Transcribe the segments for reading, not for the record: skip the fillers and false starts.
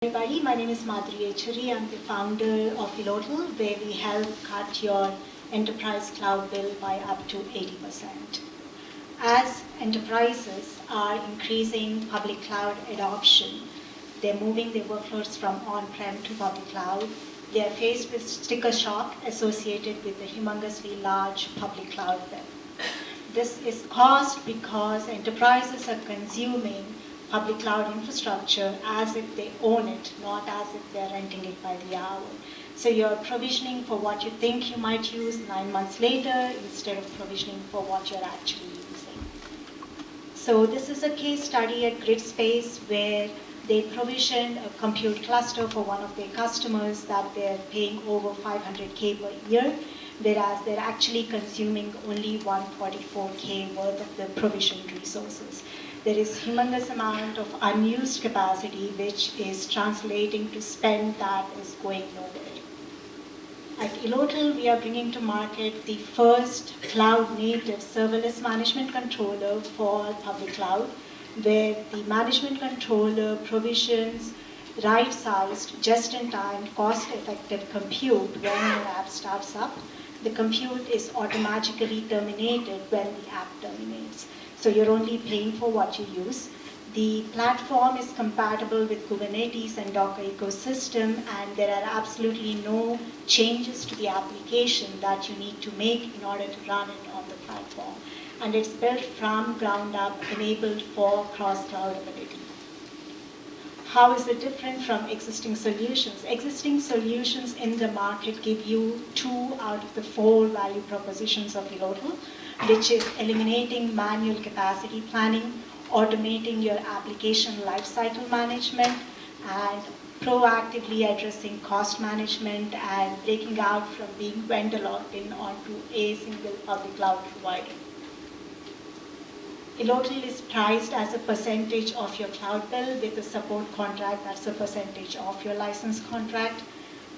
Everybody, my name is Madhuri Echuri. I'm the founder of Elotal, where we help cut your enterprise cloud bill by up to 80%. As enterprises are increasing public cloud adoption, they're moving their workloads from on-prem to public cloud. They are faced with sticker shock associated with the humongously large public cloud bill. This is caused because enterprises are consuming public cloud infrastructure as if they own it, not as if they're renting it by the hour. So you're provisioning for what you think you might use 9 months later instead of provisioning for what you're actually using. So this is a case study at GridSpace where they provisioned a compute cluster for one of their customers that they're paying over $500K per year, whereas they're actually consuming only $144K worth of the provisioned resources. There is humongous amount of unused capacity which is translating to spend that is going nowhere. At Elotal, we are bringing to market the first cloud-native serverless management controller for public cloud, where the management controller provisions right-sized, just-in-time, cost-effective compute when your app starts up. The compute is automatically terminated when the app terminates. So you're only paying for what you use. The platform is compatible with Kubernetes and Docker ecosystem, and there are absolutely no changes to the application that you need to make in order to run it on the platform. And it's built from ground up, enabled for cross-cloud ability. How is it different from existing solutions? Existing solutions in the market give you 2 out of the 4 value propositions of Elotal, which is eliminating manual capacity planning, automating your application lifecycle management, and proactively addressing cost management and breaking out from being vendor locked in onto a single public cloud provider. Elotal is priced as a percentage of your cloud bill with a support contract that's a percentage of your license contract.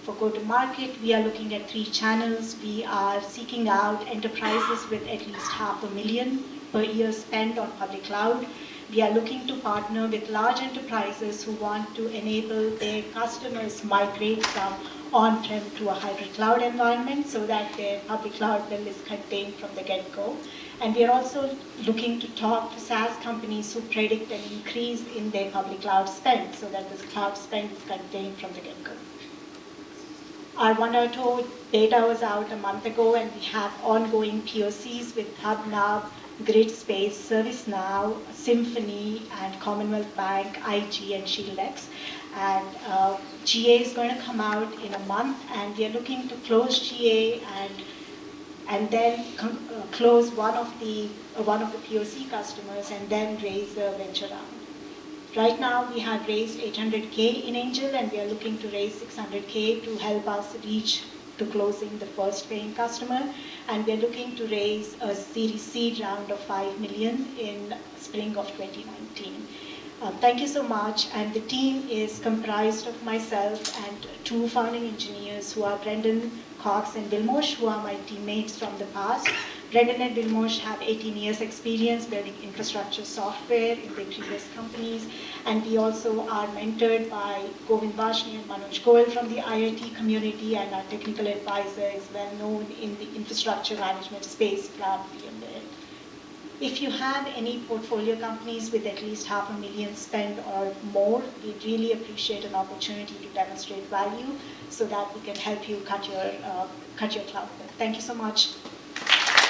For go-to-market, we are looking at 3 channels. We are seeking out enterprises with at least $500,000 per year spent on public cloud. We are looking to partner with large enterprises who want to enable their customers migrate from on-prem to a hybrid cloud environment so that their public cloud bill is contained from the get-go. And we are also looking to talk to SaaS companies who predict an increase in their public cloud spend so that this cloud spend is contained from the get-go. Our 1.0 beta was out a month ago, and we have ongoing POCs with HubNow, GridSpace, ServiceNow, Symphony, and Commonwealth Bank, IG, and ShieldX. And GA is going to come out in a month, and we are looking to close GA and then close one of the POC customers and then raise the venture round. Right now, we have raised $800K in Angel, and we are looking to raise $600K to help us reach to closing the first paying customer. And we're looking to raise a Series C round of $5 million in spring of 2019. Thank you so much. And the team is comprised of myself and 2 founding engineers who are Brendan Cox and Bill Mosh, who are my teammates from the past. Brendan and Bill Mosh have 18 years experience building infrastructure software in their previous companies. And we also are mentored by Govind Vashni and Manoj Goel from the IIT community, and our technical advisor is well known in the infrastructure management space from VMware. If you have any portfolio companies with at least $500,000 spend or more, we'd really appreciate an opportunity to demonstrate value so that we can help you cut your cloud bill. Thank you so much.